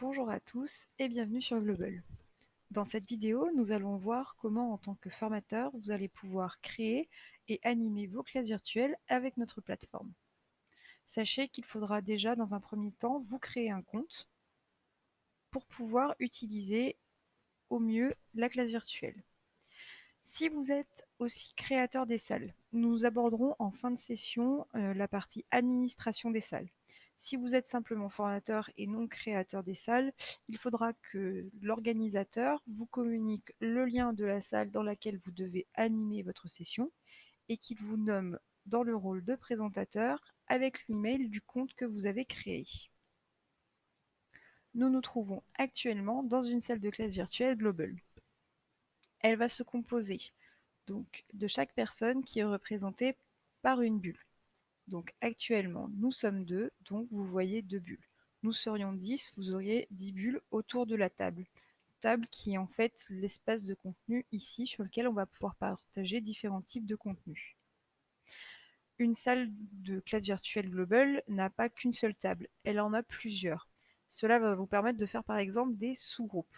Bonjour à tous et bienvenue sur Global. Dans cette vidéo, nous allons voir comment en tant que formateur, vous allez pouvoir créer et animer vos classes virtuelles avec notre plateforme. Sachez qu'il faudra déjà dans un premier temps vous créer un compte pour pouvoir utiliser au mieux la classe virtuelle. Si vous êtes aussi créateur des salles, nous aborderons en fin de session la partie administration des salles. Si vous êtes simplement formateur et non créateur des salles, il faudra que l'organisateur vous communique le lien de la salle dans laquelle vous devez animer votre session et qu'il vous nomme dans le rôle de présentateur avec l'email du compte que vous avez créé. Nous nous trouvons actuellement dans une salle de classe virtuelle Global. Elle va se composer donc de chaque personne qui est représentée par une bulle. Donc actuellement, nous sommes 2, donc vous voyez 2 bulles. Nous serions 10, vous auriez 10 bulles autour de la table. Table qui est en fait l'espace de contenu ici sur lequel on va pouvoir partager différents types de contenus. Une salle de classe virtuelle globale n'a pas qu'une seule table, elle en a plusieurs. Cela va vous permettre de faire par exemple des sous-groupes.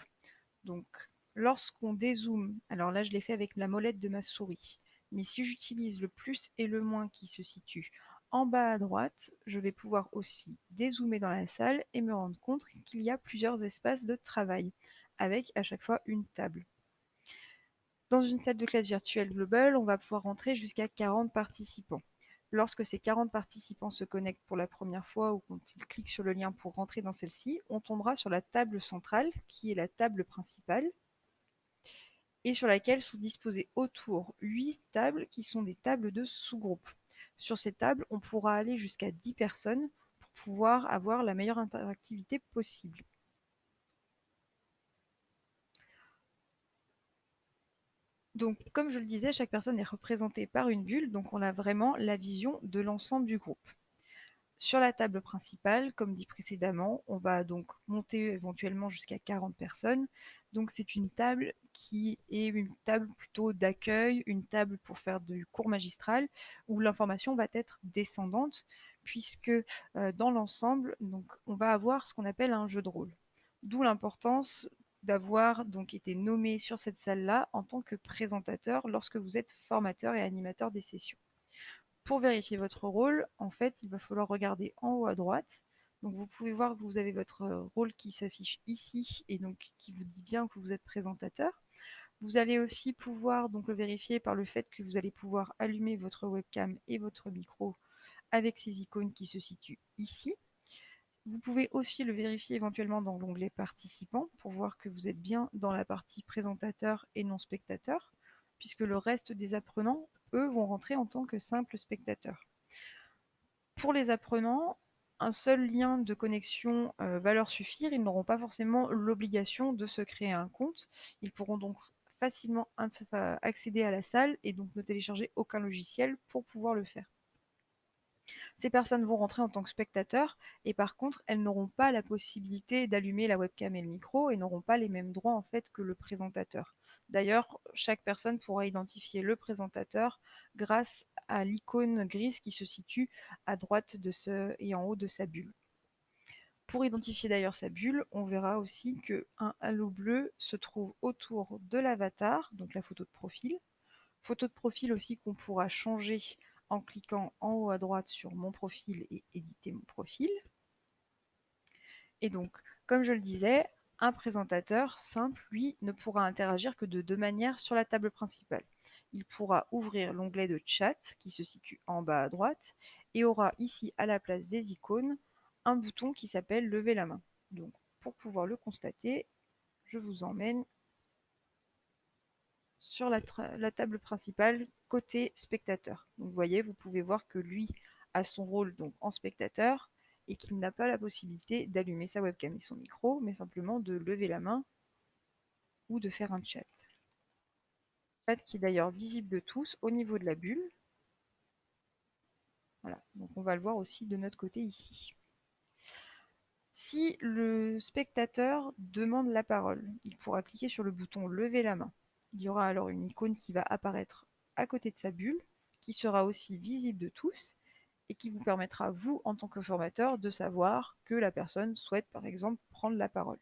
Donc, lorsqu'on dézoome, alors là je l'ai fait avec la molette de ma souris, mais si j'utilise le plus et le moins qui se situent en bas à droite, je vais pouvoir aussi dézoomer dans la salle et me rendre compte qu'il y a plusieurs espaces de travail, avec à chaque fois une table. Dans une salle de classe virtuelle globale, on va pouvoir rentrer jusqu'à 40 participants. Lorsque ces 40 participants se connectent pour la première fois ou quand ils cliquent sur le lien pour rentrer dans celle-ci, on tombera sur la table centrale, qui est la table principale, et sur laquelle sont disposées autour 8 tables qui sont des tables de sous-groupe. Sur ces tables, on pourra aller jusqu'à 10 personnes pour pouvoir avoir la meilleure interactivité possible. Donc, comme je le disais, chaque personne est représentée par une bulle, donc on a vraiment la vision de l'ensemble du groupe. Sur la table principale, comme dit précédemment, on va donc monter éventuellement jusqu'à 40 personnes. Donc c'est une table qui est une table plutôt d'accueil, une table pour faire du cours magistral, où l'information va être descendante, puisque dans l'ensemble, donc, on va avoir ce qu'on appelle un jeu de rôle. D'où l'importance d'avoir donc été nommé sur cette salle-là en tant que présentateur lorsque vous êtes formateur et animateur des sessions. Pour vérifier votre rôle, en fait, il va falloir regarder en haut à droite. Donc vous pouvez voir que vous avez votre rôle qui s'affiche ici et donc qui vous dit bien que vous êtes présentateur. Vous allez aussi pouvoir donc le vérifier par le fait que vous allez pouvoir allumer votre webcam et votre micro avec ces icônes qui se situent ici. Vous pouvez aussi le vérifier éventuellement dans l'onglet participants pour voir que vous êtes bien dans la partie présentateur et non spectateur, puisque le reste des apprenants, eux, vont rentrer en tant que simples spectateurs. Pour les apprenants, un seul lien de connexion va leur suffire. Ils n'auront pas forcément l'obligation de se créer un compte. Ils pourront donc facilement accéder à la salle et donc ne télécharger aucun logiciel pour pouvoir le faire. Ces personnes vont rentrer en tant que spectateurs et par contre, elles n'auront pas la possibilité d'allumer la webcam et le micro et n'auront pas les mêmes droits en fait que le présentateur. D'ailleurs, chaque personne pourra identifier le présentateur grâce à l'icône grise qui se situe à droite et en haut de sa bulle. Pour identifier d'ailleurs sa bulle, on verra aussi qu'un halo bleu se trouve autour de l'avatar, donc la photo de profil. Photo de profil aussi qu'on pourra changer en cliquant en haut à droite sur mon profil et éditer mon profil. Et donc, comme je le disais, un présentateur simple, lui, ne pourra interagir que de deux manières sur la table principale. Il pourra ouvrir l'onglet de chat qui se situe en bas à droite et aura ici à la place des icônes un bouton qui s'appelle lever la main. Donc, pour pouvoir le constater, je vous emmène sur la table principale côté spectateur. Donc vous voyez, vous pouvez voir que lui a son rôle donc en spectateur et qu'il n'a pas la possibilité d'allumer sa webcam et son micro, mais simplement de lever la main ou de faire un chat. Chat qui est d'ailleurs visible de tous au niveau de la bulle. Voilà, donc on va le voir aussi de notre côté ici. Si le spectateur demande la parole, il pourra cliquer sur le bouton lever la main. Il y aura alors une icône qui va apparaître à côté de sa bulle, qui sera aussi visible de tous, et qui vous permettra, vous, en tant que formateur, de savoir que la personne souhaite, par exemple, prendre la parole.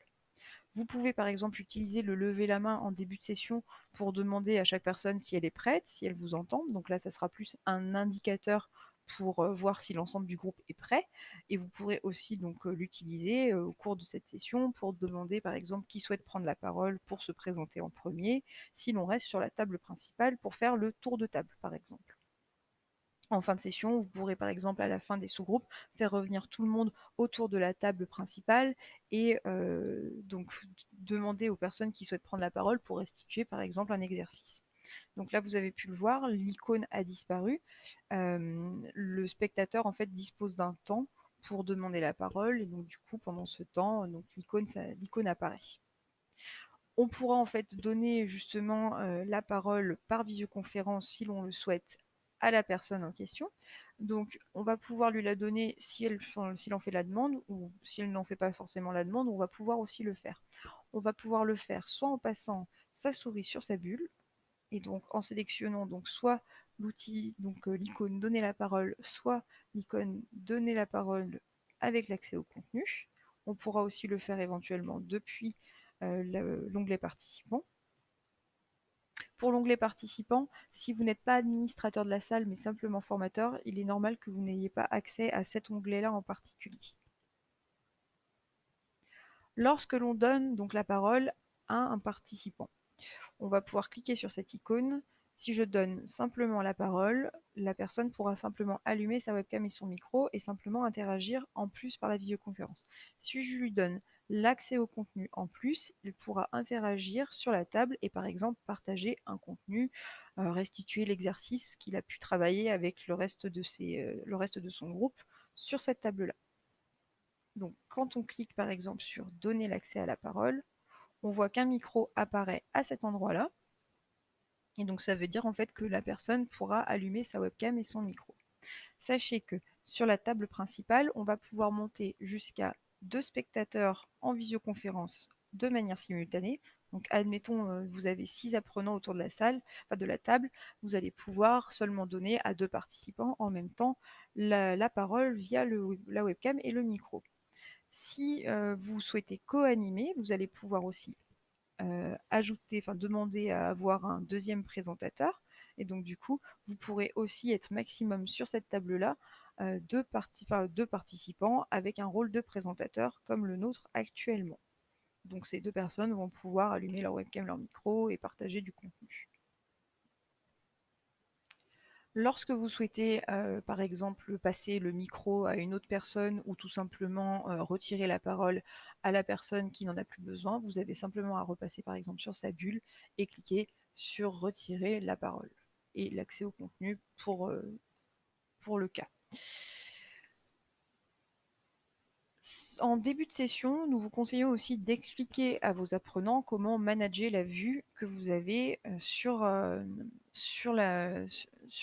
Vous pouvez par exemple utiliser le lever la main en début de session pour demander à chaque personne si elle est prête, si elle vous entend. Donc là, ça sera plus un indicateur pour voir si l'ensemble du groupe est prêt. Et vous pourrez aussi donc l'utiliser au cours de cette session pour demander par exemple qui souhaite prendre la parole pour se présenter en premier, si l'on reste sur la table principale pour faire le tour de table par exemple. En fin de session, vous pourrez par exemple à la fin des sous-groupes faire revenir tout le monde autour de la table principale et donc demander aux personnes qui souhaitent prendre la parole pour restituer par exemple un exercice. Donc là, vous avez pu le voir, l'icône a disparu. Le spectateur en fait dispose d'un temps pour demander la parole et donc du coup pendant ce temps, donc l'icône apparaît. On pourra en fait donner justement la parole par visioconférence si l'on le souhaite à la personne en question. Donc on va pouvoir lui la donner si elle en fait la demande ou si elle n'en fait pas forcément la demande, on va pouvoir aussi le faire. On va pouvoir le faire soit en passant sa souris sur sa bulle et donc en sélectionnant donc soit l'outil, donc l'icône donner la parole, soit l'icône donner la parole avec l'accès au contenu. On pourra aussi le faire éventuellement depuis l'onglet participants. Pour l'onglet participants, si vous n'êtes pas administrateur de la salle mais simplement formateur, il est normal que vous n'ayez pas accès à cet onglet-là en particulier. Lorsque l'on donne donc la parole à un participant, on va pouvoir cliquer sur cette icône. Si je donne simplement la parole, la personne pourra simplement allumer sa webcam et son micro et simplement interagir en plus par la visioconférence. Si je lui donne l'accès au contenu en plus, il pourra interagir sur la table et par exemple partager un contenu, restituer l'exercice qu'il a pu travailler avec le reste de son groupe sur cette table-là. Donc quand on clique par exemple sur donner l'accès à la parole, on voit qu'un micro apparaît à cet endroit-là. Et donc ça veut dire en fait que la personne pourra allumer sa webcam et son micro. Sachez que sur la table principale, on va pouvoir monter jusqu'à 2 spectateurs en visioconférence de manière simultanée. Donc admettons, vous avez 6 apprenants autour de la salle, enfin de la table, vous allez pouvoir seulement donner à 2 participants en même temps la parole via la webcam et le micro. Si vous souhaitez co-animer, vous allez pouvoir aussi demander à avoir un deuxième présentateur. Et donc, du coup, vous pourrez aussi être maximum sur cette table-là, deux participants avec un rôle de présentateur comme le nôtre actuellement. Donc, ces deux personnes vont pouvoir allumer leur webcam, leur micro et partager du contenu. Lorsque vous souhaitez, par exemple, passer le micro à une autre personne ou tout simplement retirer la parole à la personne qui n'en a plus besoin, vous avez simplement à repasser, par exemple, sur sa bulle et cliquer sur retirer la parole et l'accès au contenu pour le cas. En début de session, nous vous conseillons aussi d'expliquer à vos apprenants comment manager la vue que vous avez sur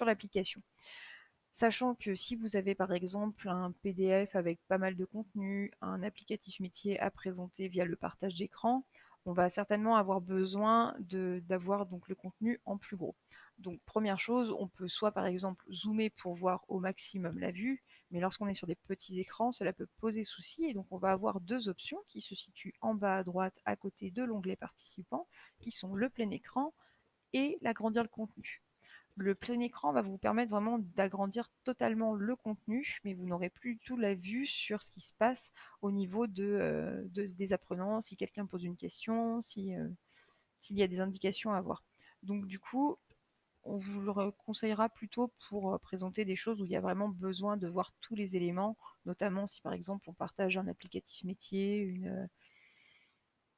l'application. Sachant que si vous avez par exemple un PDF avec pas mal de contenu, un applicatif métier à présenter via le partage d'écran, on va certainement avoir besoin d'avoir donc le contenu en plus gros. Donc première chose, on peut soit par exemple zoomer pour voir au maximum la vue, mais lorsqu'on est sur des petits écrans, cela peut poser souci et donc on va avoir deux options qui se situent en bas à droite à côté de l'onglet participants, qui sont le plein écran et l'agrandir le contenu. Le plein écran va vous permettre vraiment d'agrandir totalement le contenu, mais vous n'aurez plus du tout la vue sur ce qui se passe au niveau des apprenants, si quelqu'un pose une question, s'il y a des indications à avoir. Donc du coup, on vous le conseillera plutôt pour présenter des choses où il y a vraiment besoin de voir tous les éléments, notamment si par exemple on partage un applicatif métier,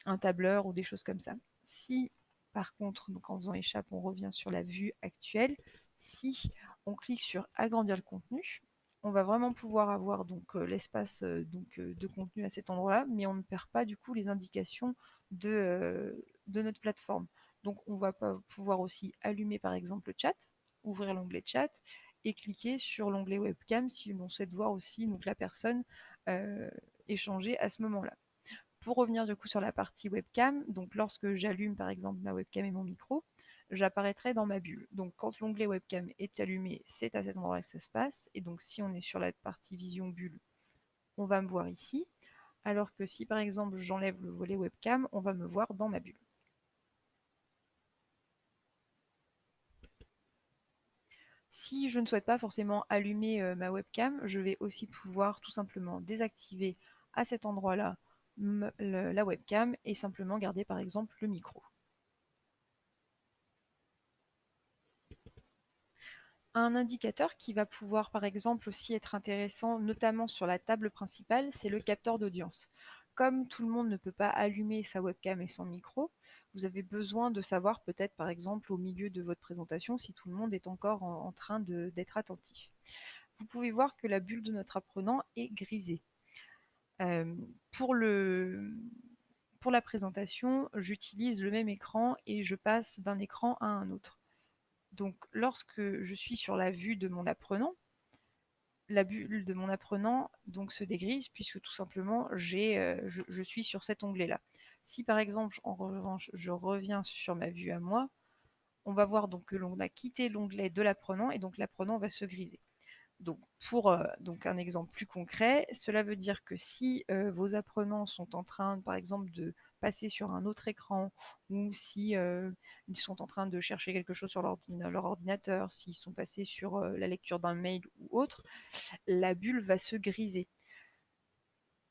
un tableur ou des choses comme ça. Si par contre, donc en faisant échappe, on revient sur la vue actuelle, si on clique sur agrandir le contenu, on va vraiment pouvoir avoir donc l'espace de contenu à cet endroit-là, mais on ne perd pas du coup les indications de notre plateforme. Donc on va pouvoir aussi allumer par exemple le chat, ouvrir l'onglet chat et cliquer sur l'onglet webcam si l'on souhaite voir aussi donc la personne échanger à ce moment-là. Pour revenir du coup sur la partie webcam, donc lorsque j'allume par exemple ma webcam et mon micro, j'apparaîtrai dans ma bulle. Donc quand l'onglet webcam est allumé, c'est à cet endroit que ça se passe. Et donc si on est sur la partie vision bulle, on va me voir ici. Alors que si par exemple j'enlève le volet webcam, on va me voir dans ma bulle. Si je ne souhaite pas forcément allumer ma webcam, je vais aussi pouvoir tout simplement désactiver à cet endroit-là la webcam et simplement garder par exemple le micro. Un indicateur qui va pouvoir par exemple aussi être intéressant, notamment sur la table principale, c'est le capteur d'audience. Comme tout le monde ne peut pas allumer sa webcam et son micro, vous avez besoin de savoir peut-être par exemple au milieu de votre présentation si tout le monde est encore en train d'être attentif. Vous pouvez voir que la bulle de notre apprenant est grisée. Euh, pour, le, pour la présentation, j'utilise le même écran et je passe d'un écran à un autre. Donc lorsque je suis sur la vue de mon apprenant, la bulle de mon apprenant donc se dégrise puisque tout simplement je suis sur cet onglet-là. Si par exemple en revanche je reviens sur ma vue à moi, on va voir donc que l'on a quitté l'onglet de l'apprenant et donc l'apprenant va se griser. Donc, pour donc un exemple plus concret, cela veut dire que si vos apprenants sont en train, par exemple, de passer sur un autre écran, ou si ils sont en train de chercher quelque chose sur leur ordinateur, s'ils sont passés sur la lecture d'un mail ou autre, la bulle va se griser.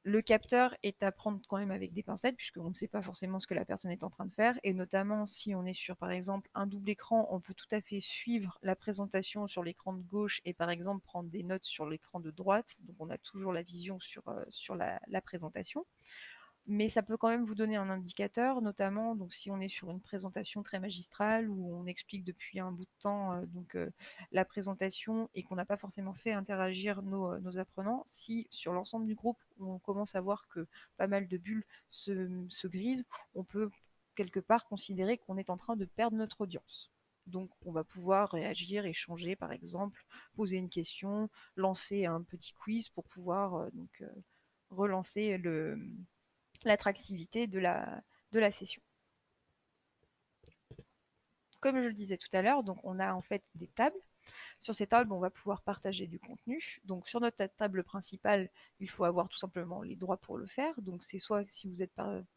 Le capteur est à prendre quand même avec des pincettes, puisqu'on ne sait pas forcément ce que la personne est en train de faire, et notamment si on est sur, par exemple, un double écran, on peut tout à fait suivre la présentation sur l'écran de gauche et, par exemple, prendre des notes sur l'écran de droite, donc on a toujours la vision sur la présentation. Mais ça peut quand même vous donner un indicateur, notamment donc si on est sur une présentation très magistrale où on explique depuis un bout de temps la présentation et qu'on n'a pas forcément fait interagir nos apprenants. Si sur l'ensemble du groupe on commence à voir que pas mal de bulles se grisent, on peut quelque part considérer qu'on est en train de perdre notre audience. Donc on va pouvoir réagir, échanger par exemple, poser une question, lancer un petit quiz pour pouvoir relancer l'attractivité de la session. Comme je le disais tout à l'heure, donc on a en fait des tables. Sur ces tables, on va pouvoir partager du contenu. Donc sur notre table principale, il faut avoir tout simplement les droits pour le faire. Donc c'est soit si vous êtes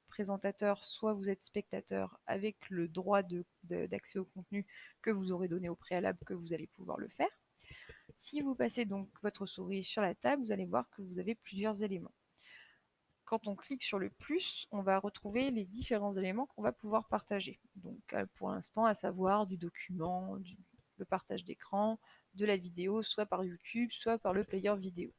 présentateur, soit vous êtes spectateur avec le droit d'accès au contenu que vous aurez donné au préalable que vous allez pouvoir le faire. Si vous passez donc votre souris sur la table, vous allez voir que vous avez plusieurs éléments. Quand on clique sur le plus, on va retrouver les différents éléments qu'on va pouvoir partager. Donc pour l'instant, à savoir du document, le partage d'écran, de la vidéo, soit par YouTube, soit par le player vidéo.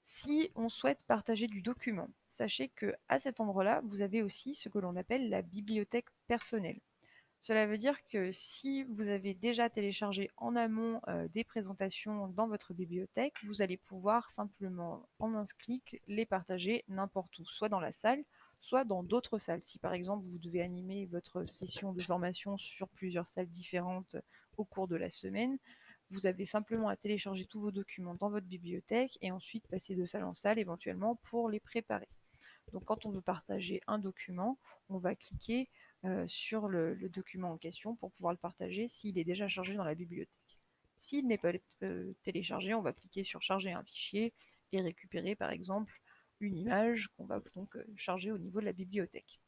Si on souhaite partager du document, sachez que à cet endroit-là, vous avez aussi ce que l'on appelle la bibliothèque personnelle. Cela veut dire que si vous avez déjà téléchargé en amont des présentations dans votre bibliothèque, vous allez pouvoir simplement, en un clic, les partager n'importe où, soit dans la salle, soit dans d'autres salles. Si par exemple vous devez animer votre session de formation sur plusieurs salles différentes au cours de la semaine, vous avez simplement à télécharger tous vos documents dans votre bibliothèque et ensuite passer de salle en salle éventuellement pour les préparer. Donc quand on veut partager un document, on va cliquer sur le document en question pour pouvoir le partager s'il est déjà chargé dans la bibliothèque. S'il n'est pas téléchargé, on va cliquer sur charger un fichier et récupérer par exemple une image qu'on va donc charger au niveau de la bibliothèque.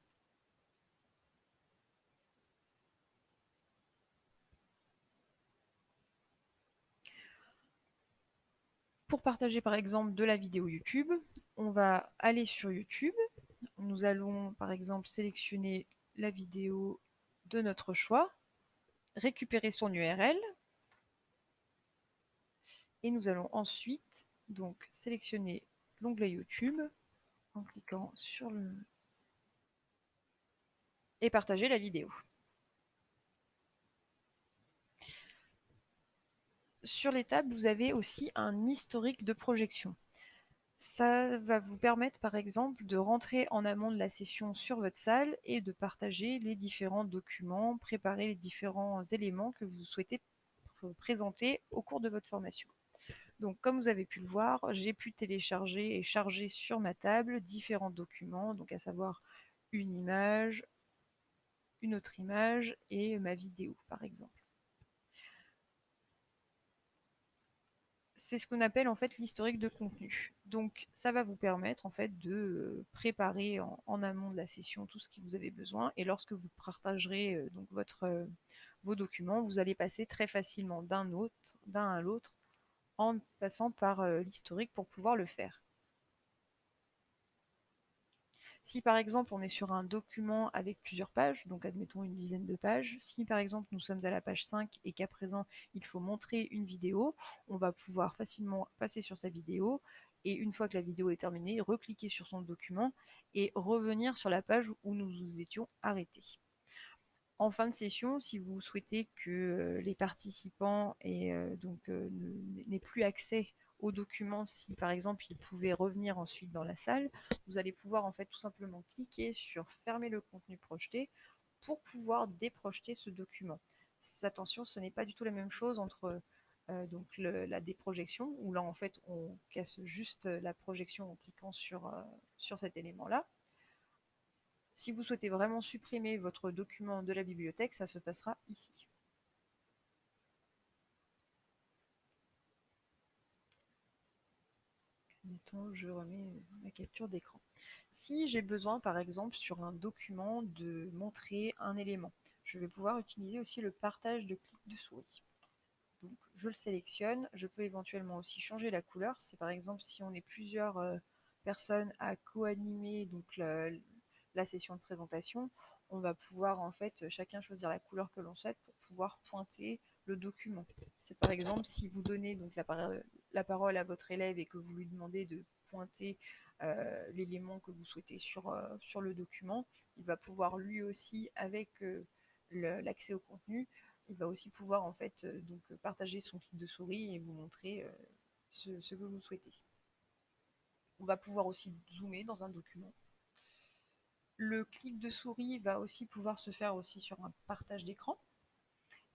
Pour partager par exemple de la vidéo YouTube, on va aller sur YouTube. Nous allons par exemple sélectionner la vidéo de notre choix, récupérer son URL et nous allons ensuite donc sélectionner l'onglet YouTube en cliquant sur le et partager la vidéo. Sur les tables, vous avez aussi un historique de projection. Ça va vous permettre par exemple de rentrer en amont de la session sur votre salle et de partager les différents documents, préparer les différents éléments que vous souhaitez présenter au cours de votre formation. Donc comme vous avez pu le voir, j'ai pu télécharger et charger sur ma table différents documents, donc à savoir une image, une autre image et ma vidéo, par exemple. C'est ce qu'on appelle en fait l'historique de contenu. Donc ça va vous permettre en fait de préparer en amont de la session tout ce que vous avez besoin et lorsque vous partagerez donc vos documents, vous allez passer très facilement d'un à l'autre en passant par l'historique pour pouvoir le faire. Si par exemple on est sur un document avec plusieurs pages, donc admettons une dizaine de pages, si par exemple nous sommes à la page 5 et qu'à présent il faut montrer une vidéo, on va pouvoir facilement passer sur sa vidéo et une fois que la vidéo est terminée, recliquer sur son document et revenir sur la page où nous nous étions arrêtés. En fin de session, si vous souhaitez que les participants n'aient plus accès aux documents, si par exemple ils pouvaient revenir ensuite dans la salle, vous allez pouvoir en fait tout simplement cliquer sur fermer le contenu projeté pour pouvoir déprojeter ce document. Attention, ce n'est pas du tout la même chose entre la déprojection, où là en fait on casse juste la projection en cliquant sur cet élément-là. Si vous souhaitez vraiment supprimer votre document de la bibliothèque, ça se passera ici. Mettons, je remets ma capture d'écran. Si j'ai besoin, par exemple, sur un document de montrer un élément, je vais pouvoir utiliser aussi le partage de clic de souris. Donc, je le sélectionne. Je peux éventuellement aussi changer la couleur. C'est par exemple si on est plusieurs personnes à co-animer la session de présentation, on va pouvoir en fait chacun choisir la couleur que l'on souhaite pour pouvoir pointer le document. C'est par exemple si vous donnez donc la parole à votre élève et que vous lui demandez de pointer l'élément que vous souhaitez sur le document, il va pouvoir lui aussi, avec l'accès au contenu, il va aussi pouvoir en fait partager son clic de souris et vous montrer ce que vous souhaitez. On va pouvoir aussi zoomer dans un document. Le clic de souris va aussi pouvoir se faire aussi sur un partage d'écran.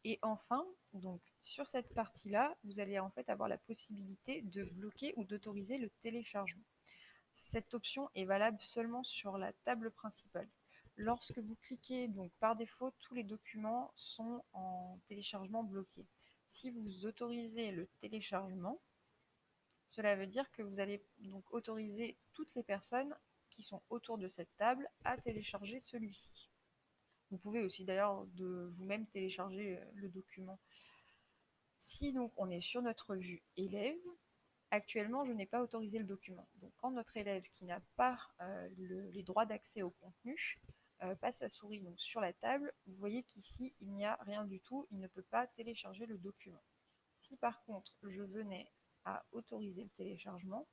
Et enfin, donc sur cette partie-là, vous allez en fait avoir la possibilité de bloquer ou d'autoriser le téléchargement. Cette option est valable seulement sur la table principale. Lorsque vous cliquez, donc par défaut, tous les documents sont en téléchargement bloqué. Si vous autorisez le téléchargement, cela veut dire que vous allez donc autoriser toutes les personnes qui sont autour de cette table à télécharger celui-ci. Vous pouvez aussi d'ailleurs de vous-même télécharger le document. Si donc on est sur notre vue élève, actuellement je n'ai pas autorisé le document. Donc quand notre élève qui n'a pas les droits d'accès au contenu passe sa souris donc sur la table, vous voyez qu'ici il n'y a rien du tout, il ne peut pas télécharger le document. Si par contre je venais à autoriser le téléchargement,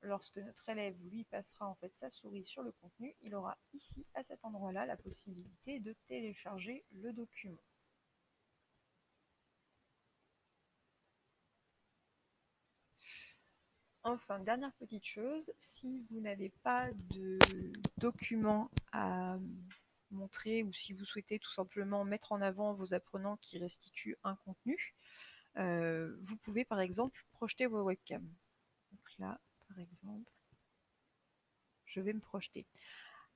lorsque notre élève lui passera en fait sa souris sur le contenu, il aura ici à cet endroit-là la possibilité de télécharger le document. Enfin, dernière petite chose, si vous n'avez pas de document à montrer ou si vous souhaitez tout simplement mettre en avant vos apprenants qui restituent un contenu, vous pouvez par exemple projeter vos webcams. Donc là, par exemple, je vais me projeter.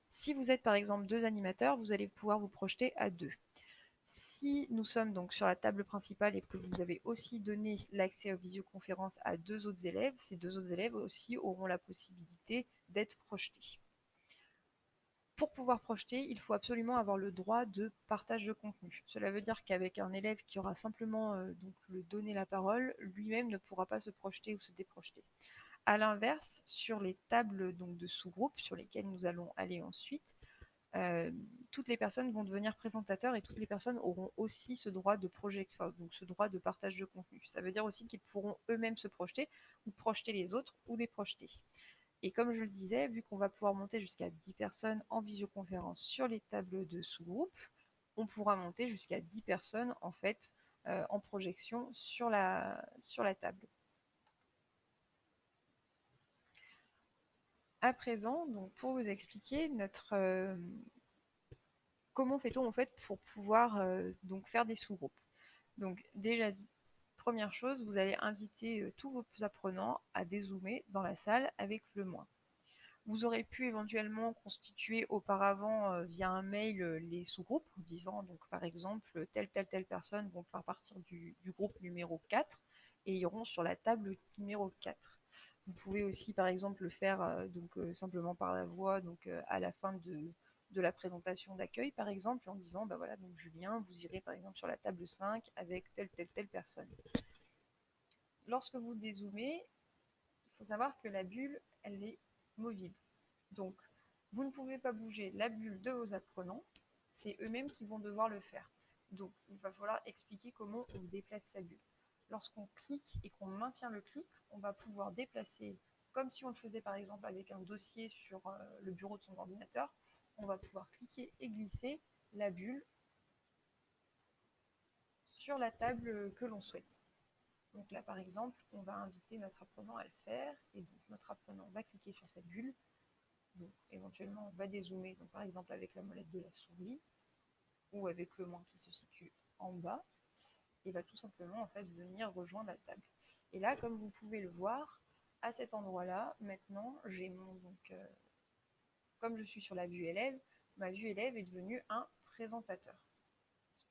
Si vous êtes par exemple deux animateurs, vous allez pouvoir vous projeter à deux. Si nous sommes donc sur la table principale et que vous avez aussi donné l'accès aux visioconférences à deux autres élèves, ces deux autres élèves aussi auront la possibilité d'être projetés. Pour pouvoir projeter, il faut absolument avoir le droit de partage de contenu. Cela veut dire qu'avec un élève qui aura simplement le donné la parole, lui-même ne pourra pas se projeter ou se déprojeter. A l'inverse, sur les tables donc, de sous-groupes sur lesquelles nous allons aller ensuite, toutes les personnes vont devenir présentateurs et toutes les personnes auront aussi ce droit de donc ce droit de partage de contenu. Ça veut dire aussi qu'ils pourront eux-mêmes se projeter ou projeter les autres ou déprojeter. Et comme je le disais, vu qu'on va pouvoir monter jusqu'à 10 personnes en visioconférence sur les tables de sous-groupe, on pourra monter jusqu'à 10 personnes en fait en projection sur la table. À présent, donc pour vous expliquer comment fait-on en fait pour pouvoir donc faire des sous-groupes. Donc déjà, première chose, vous allez inviter tous vos apprenants à dézoomer dans la salle avec le moins. Vous aurez pu éventuellement constituer auparavant via un mail les sous-groupes en disant donc par exemple telle personne vont faire partir du groupe numéro 4 et iront sur la table numéro 4. Vous pouvez aussi par exemple le faire simplement par la voix à la fin de la présentation d'accueil par exemple en disant bah voilà donc Julien vous irez par exemple sur la table 5 avec telle personne. Lorsque vous dézoomez, il faut savoir que la bulle elle est movible. Donc, vous ne pouvez pas bouger la bulle de vos apprenants, c'est eux-mêmes qui vont devoir le faire. Donc, il va falloir expliquer comment on déplace sa bulle. Lorsqu'on clique et qu'on maintient le clic, on va pouvoir déplacer, comme si on le faisait par exemple avec un dossier sur le bureau de son ordinateur, on va pouvoir cliquer et glisser la bulle sur la table que l'on souhaite. Donc là, par exemple, on va inviter notre apprenant à le faire, et donc notre apprenant va cliquer sur cette bulle. Donc, éventuellement, on va dézoomer, donc, par exemple avec la molette de la souris ou avec le moins qui se situe en bas, et va tout simplement en fait venir rejoindre la table. Et là, comme vous pouvez le voir, à cet endroit-là, maintenant, j'ai mon comme je suis sur la vue élève, ma vue élève est devenue un présentateur.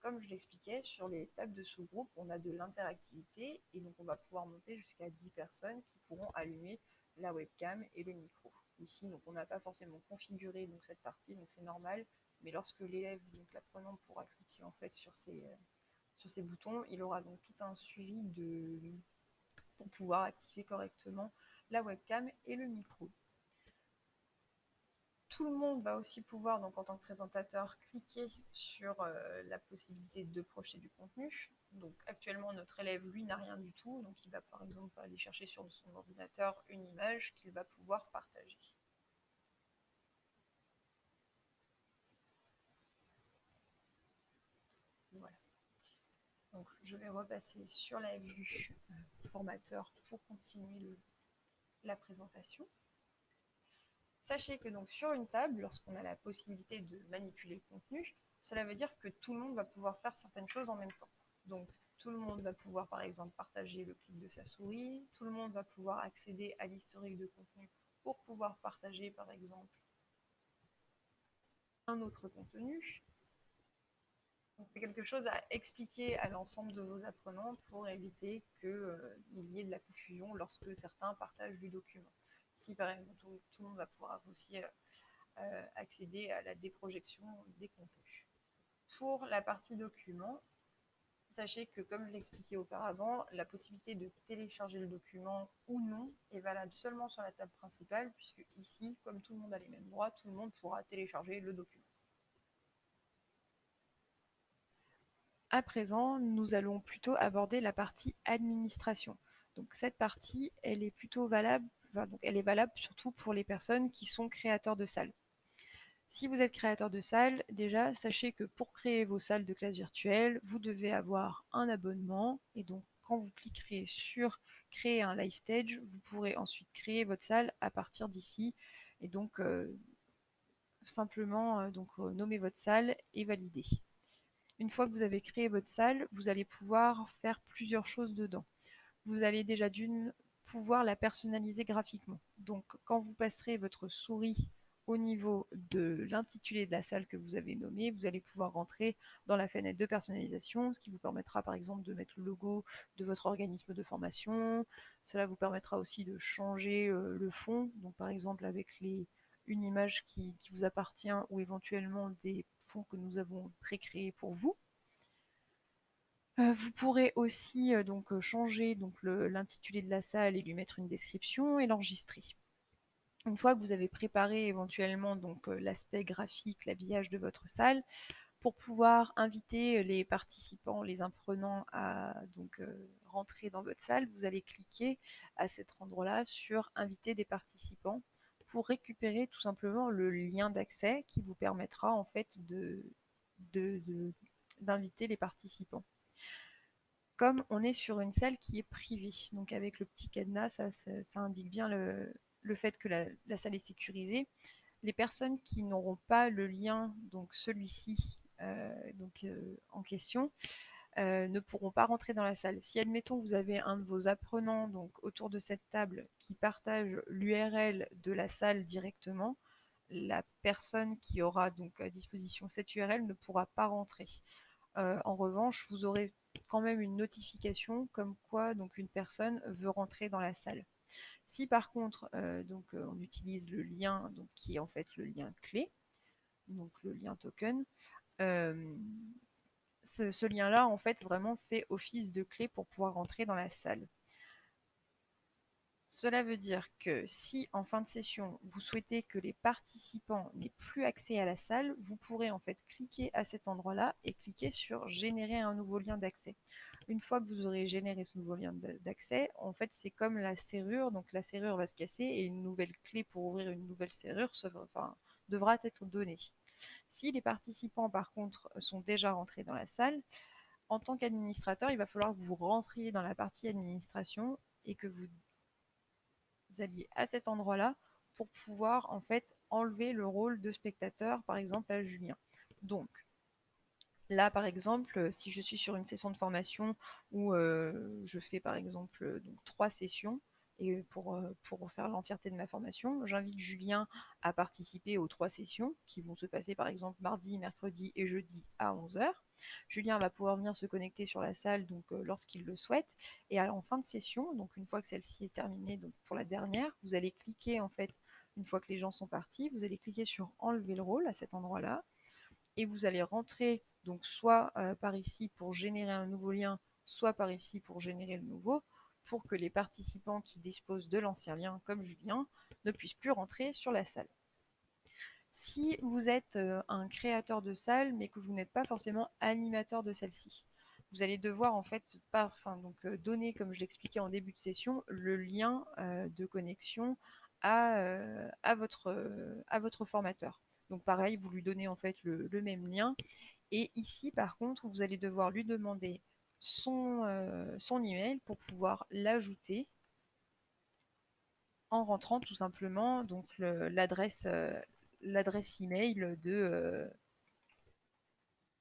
Comme je l'expliquais, sur les tables de sous-groupe, on a de l'interactivité et donc on va pouvoir monter jusqu'à 10 personnes qui pourront allumer la webcam et le micro. Ici, donc on n'a pas forcément configuré donc cette partie, donc c'est normal, mais lorsque l'élève, donc l'apprenant, pourra cliquer en fait sur ces boutons, il aura donc tout un suivi pour pouvoir activer correctement la webcam et le micro. Tout le monde va aussi pouvoir, donc en tant que présentateur, cliquer sur la possibilité de projeter du contenu. Donc actuellement, notre élève, lui, n'a rien du tout. Donc il va par exemple aller chercher sur son ordinateur une image qu'il va pouvoir partager. Voilà. Donc je vais repasser sur la vue formateur pour continuer la présentation. Sachez que donc sur une table, lorsqu'on a la possibilité de manipuler le contenu, cela veut dire que tout le monde va pouvoir faire certaines choses en même temps. Donc tout le monde va pouvoir par exemple partager le clic de sa souris, tout le monde va pouvoir accéder à l'historique de contenu pour pouvoir partager par exemple un autre contenu. C'est quelque chose à expliquer à l'ensemble de vos apprenants pour éviter qu'il y ait de la confusion lorsque certains partagent du document. Si par exemple tout le monde va pouvoir aussi accéder à la déprojection des contenus. Pour la partie document, sachez que comme je l'expliquais auparavant, la possibilité de télécharger le document ou non est valable seulement sur la table principale, puisque ici, comme tout le monde a les mêmes droits, tout le monde pourra télécharger le document. À présent, nous allons plutôt aborder la partie administration. Donc cette partie, elle est plutôt valable, elle est valable surtout pour les personnes qui sont créateurs de salles. Si vous êtes créateur de salles, déjà, sachez que pour créer vos salles de classe virtuelle, vous devez avoir un abonnement. Et donc, quand vous cliquerez sur créer un live stage, vous pourrez ensuite créer votre salle à partir d'ici. Et donc, simplement nommer votre salle et valider. Une fois que vous avez créé votre salle, vous allez pouvoir faire plusieurs choses dedans. Vous allez déjà d'une pouvoir la personnaliser graphiquement. Donc quand vous passerez votre souris au niveau de l'intitulé de la salle que vous avez nommée, vous allez pouvoir rentrer dans la fenêtre de personnalisation, ce qui vous permettra par exemple de mettre le logo de votre organisme de formation. Cela vous permettra aussi de changer le fond, donc par exemple avec une image qui vous appartient ou éventuellement des fonds que nous avons pré-créés pour vous. Vous pourrez aussi changer l'intitulé de la salle et lui mettre une description et l'enregistrer. Une fois que vous avez préparé éventuellement l'aspect graphique, l'habillage de votre salle, pour pouvoir inviter les participants, les apprenants à rentrer dans votre salle, vous allez cliquer à cet endroit-là sur inviter des participants pour récupérer tout simplement le lien d'accès qui vous permettra en fait d'inviter les participants. Comme on est sur une salle qui est privée, donc avec le petit cadenas, ça indique bien le fait que la salle est sécurisée. Les personnes qui n'auront pas le lien, donc celui-ci en question, ne pourront pas rentrer dans la salle. Si admettons vous avez un de vos apprenants donc autour de cette table qui partage l'URL de la salle directement, la personne qui aura donc à disposition cette URL ne pourra pas rentrer. En revanche, vous aurez quand même une notification comme quoi donc une personne veut rentrer dans la salle. Si par contre on utilise le lien donc, qui est en fait le lien clé, donc le lien token, euh, ce lien-là en fait vraiment fait office de clé pour pouvoir rentrer dans la salle. Cela veut dire que si en fin de session, vous souhaitez que les participants n'aient plus accès à la salle, vous pourrez en fait cliquer à cet endroit-là et cliquer sur générer un nouveau lien d'accès. Une fois que vous aurez généré ce nouveau lien d'accès, en fait c'est comme la serrure, donc la serrure va se casser et une nouvelle clé pour ouvrir une nouvelle serrure devra être donnée. Si les participants par contre sont déjà rentrés dans la salle, en tant qu'administrateur, il va falloir que vous rentriez dans la partie administration et que vous alliez à cet endroit-là pour pouvoir en fait enlever le rôle de spectateur, par exemple à Julien. Donc là, par exemple, si je suis sur une session de formation où je fais par exemple donc 3 sessions, et pour faire l'entièreté de ma formation, j'invite Julien à participer aux 3 sessions qui vont se passer par exemple mardi, mercredi et jeudi à 11h. Julien va pouvoir venir se connecter sur la salle donc lorsqu'il le souhaite. Et en fin de session, donc une fois que celle-ci est terminée, donc pour la dernière, vous allez cliquer en fait, une fois que les gens sont partis, vous allez cliquer sur enlever le rôle à cet endroit-là et vous allez rentrer donc soit par ici pour générer un nouveau lien, soit par ici pour générer le nouveau, pour que les participants qui disposent de l'ancien lien, comme Julien, ne puissent plus rentrer sur la salle. Si vous êtes un créateur de salle, mais que vous n'êtes pas forcément animateur de celle-ci, vous allez devoir en fait donner, comme je l'expliquais en début de session, le lien de connexion à votre formateur. Donc pareil, vous lui donnez en fait le même lien. Et ici, par contre, vous allez devoir lui demander son email pour pouvoir l'ajouter en rentrant tout simplement donc l'adresse email de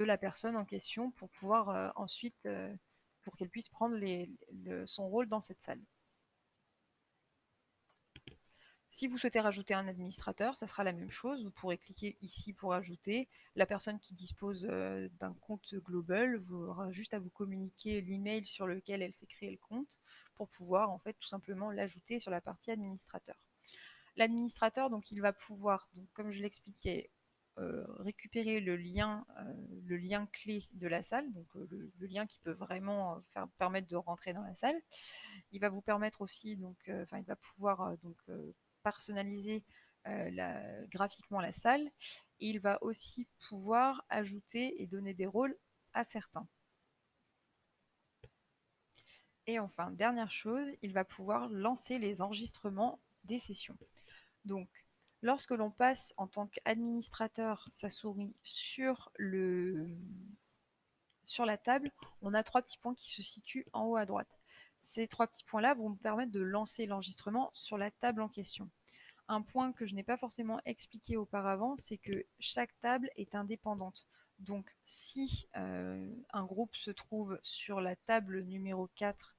la personne en question pour pouvoir ensuite pour qu'elle puisse prendre son rôle dans cette salle. Si vous souhaitez rajouter un administrateur, ça sera la même chose. Vous pourrez cliquer ici pour ajouter. La personne qui dispose d'un compte global aura juste à vous communiquer l'email sur lequel elle s'est créé le compte pour pouvoir en fait tout simplement l'ajouter sur la partie administrateur. L'administrateur, donc, il va pouvoir, donc, comme je l'expliquais, récupérer le lien clé de la salle, donc le lien qui peut vraiment permettre de rentrer dans la salle. Il va vous permettre aussi, donc, il va pouvoir personnaliser graphiquement la salle. Et il va aussi pouvoir ajouter et donner des rôles à certains. Et enfin, dernière chose, il va pouvoir lancer les enregistrements des sessions. Donc, lorsque l'on passe en tant qu'administrateur sa souris sur la table, on a 3 petits points qui se situent en haut à droite. Ces 3 petits points-là vont me permettre de lancer l'enregistrement sur la table en question. Un point que je n'ai pas forcément expliqué auparavant, c'est que chaque table est indépendante. Donc, si un groupe se trouve sur la table numéro 4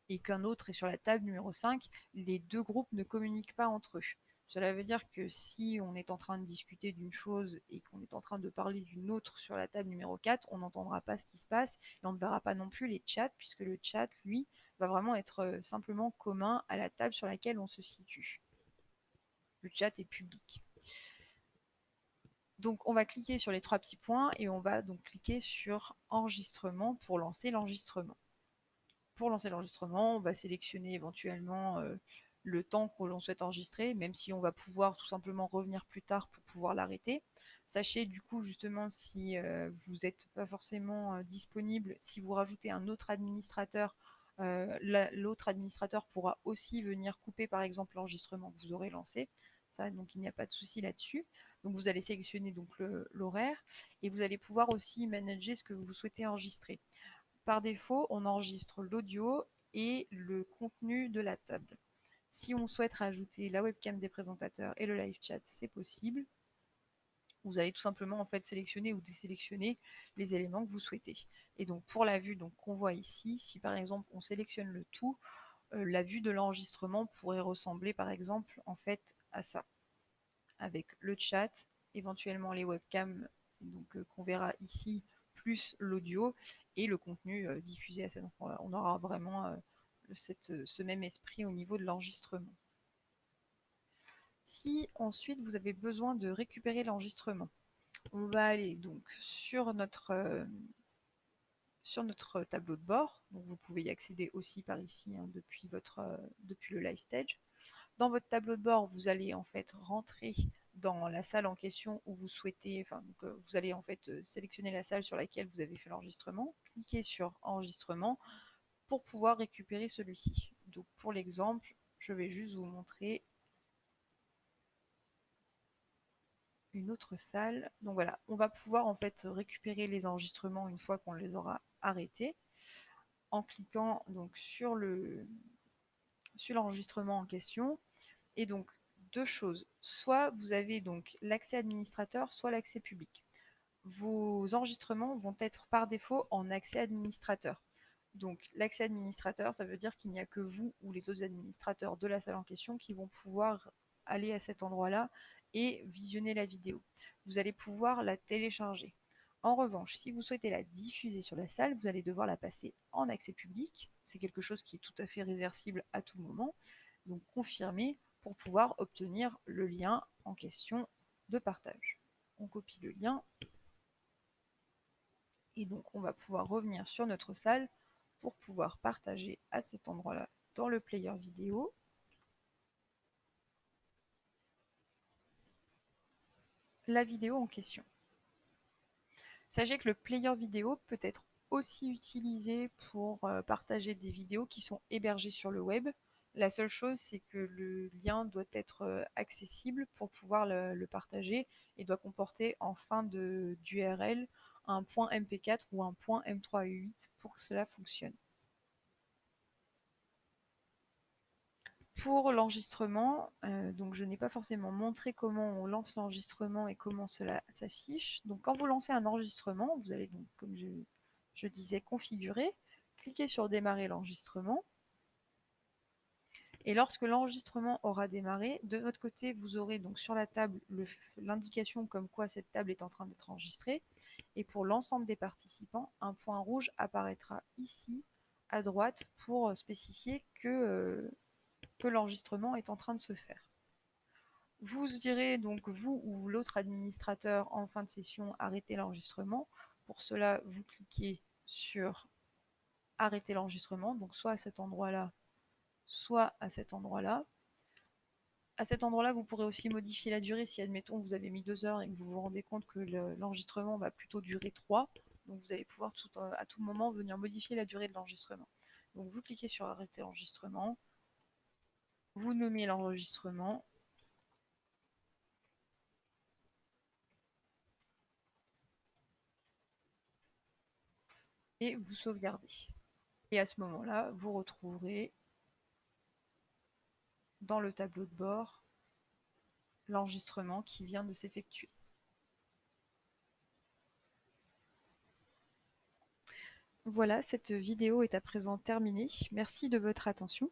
et qu'un autre est sur la table numéro 5, les deux groupes ne communiquent pas entre eux. Cela veut dire que si on est en train de discuter d'une chose et qu'on est en train de parler d'une autre sur la table numéro 4, on n'entendra pas ce qui se passe et on ne verra pas non plus les chats, puisque le chat, lui, va vraiment être simplement commun à la table sur laquelle on se situe. Le chat est public. Donc on va cliquer sur les 3 petits points et on va donc cliquer sur enregistrement pour lancer l'enregistrement. Pour lancer l'enregistrement, on va sélectionner éventuellement le temps que l'on souhaite enregistrer, même si on va pouvoir tout simplement revenir plus tard pour pouvoir l'arrêter. Sachez du coup justement si vous n'êtes pas forcément disponible, si vous rajoutez un autre administrateur, l'autre administrateur pourra aussi venir couper par exemple l'enregistrement que vous aurez lancé. Ça, donc il n'y a pas de souci là-dessus. Donc vous allez sélectionner donc l'horaire et vous allez pouvoir aussi manager ce que vous souhaitez enregistrer. Par défaut, on enregistre l'audio et le contenu de la table. Si on souhaite rajouter la webcam des présentateurs et le live chat, c'est possible. Vous allez tout simplement en fait sélectionner ou désélectionner les éléments que vous souhaitez. Et donc pour la vue qu'on voit ici, si par exemple on sélectionne le tout, la vue de l'enregistrement pourrait ressembler par exemple en fait à ça, avec le chat, éventuellement les webcams qu'on verra ici, plus l'audio et le contenu diffusé à cet endroit-là. On aura vraiment ce même esprit au niveau de l'enregistrement. Si ensuite vous avez besoin de récupérer l'enregistrement, on va aller donc sur notre tableau de bord. Donc vous pouvez y accéder aussi par ici depuis le Live Stage. Dans votre tableau de bord, vous allez en fait rentrer dans la salle en question où vous souhaitez, vous allez en fait sélectionner la salle sur laquelle vous avez fait l'enregistrement, cliquez sur enregistrement pour pouvoir récupérer celui-ci. Donc pour l'exemple, je vais juste vous montrer une autre salle. Donc voilà, on va pouvoir en fait récupérer les enregistrements une fois qu'on les aura arrêtés en cliquant donc sur l'enregistrement en question. Et donc deux choses, soit vous avez donc l'accès administrateur, soit l'accès public. Vos enregistrements vont être par défaut en accès administrateur. Donc l'accès administrateur, ça veut dire qu'il n'y a que vous ou les autres administrateurs de la salle en question qui vont pouvoir aller à cet endroit-là et visionner la vidéo. Vous allez pouvoir la télécharger. En revanche, si vous souhaitez la diffuser sur la salle, vous allez devoir la passer en accès public. C'est quelque chose qui est tout à fait réversible à tout moment. Donc confirmer pour pouvoir obtenir le lien en question de partage. On copie le lien et donc on va pouvoir revenir sur notre salle pour pouvoir partager à cet endroit-là dans le player vidéo la vidéo en question. Sachez que le player vidéo peut être aussi utilisé pour partager des vidéos qui sont hébergées sur le web. La seule chose, c'est que le lien doit être accessible pour pouvoir le partager et doit comporter en fin d'URL un point MP4 ou un point M3U8 pour que cela fonctionne. Pour l'enregistrement, donc je n'ai pas forcément montré comment on lance l'enregistrement et comment cela s'affiche. Donc quand vous lancez un enregistrement, vous allez donc, comme je disais, configurer, cliquez sur démarrer l'enregistrement. Et lorsque l'enregistrement aura démarré, de votre côté, vous aurez donc sur la table l'indication comme quoi cette table est en train d'être enregistrée. Et pour l'ensemble des participants, un point rouge apparaîtra ici à droite pour spécifier que l'enregistrement est en train de se faire. Vous direz donc, vous ou l'autre administrateur en fin de session, arrêter l'enregistrement. Pour cela, vous cliquez sur arrêter l'enregistrement, donc soit à cet endroit-là, soit à cet endroit-là. À cet endroit-là, vous pourrez aussi modifier la durée si, admettons, vous avez mis 2 heures et que vous vous rendez compte que l'enregistrement va plutôt durer 3. Donc vous allez pouvoir à tout moment venir modifier la durée de l'enregistrement. Donc vous cliquez sur arrêter l'enregistrement, vous nommez l'enregistrement, et vous sauvegardez. Et à ce moment-là, vous retrouverez dans le tableau de bord l'enregistrement qui vient de s'effectuer. Voilà, cette vidéo est à présent terminée. Merci de votre attention.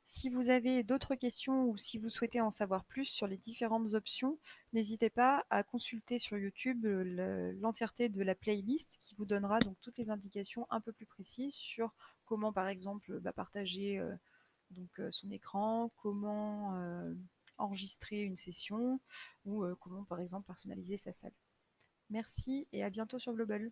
Si vous avez d'autres questions ou si vous souhaitez en savoir plus sur les différentes options, n'hésitez pas à consulter sur YouTube l'entièreté de la playlist qui vous donnera donc toutes les indications un peu plus précises sur comment par exemple partager son écran, comment enregistrer une session ou comment par exemple personnaliser sa salle. Merci et à bientôt sur Global.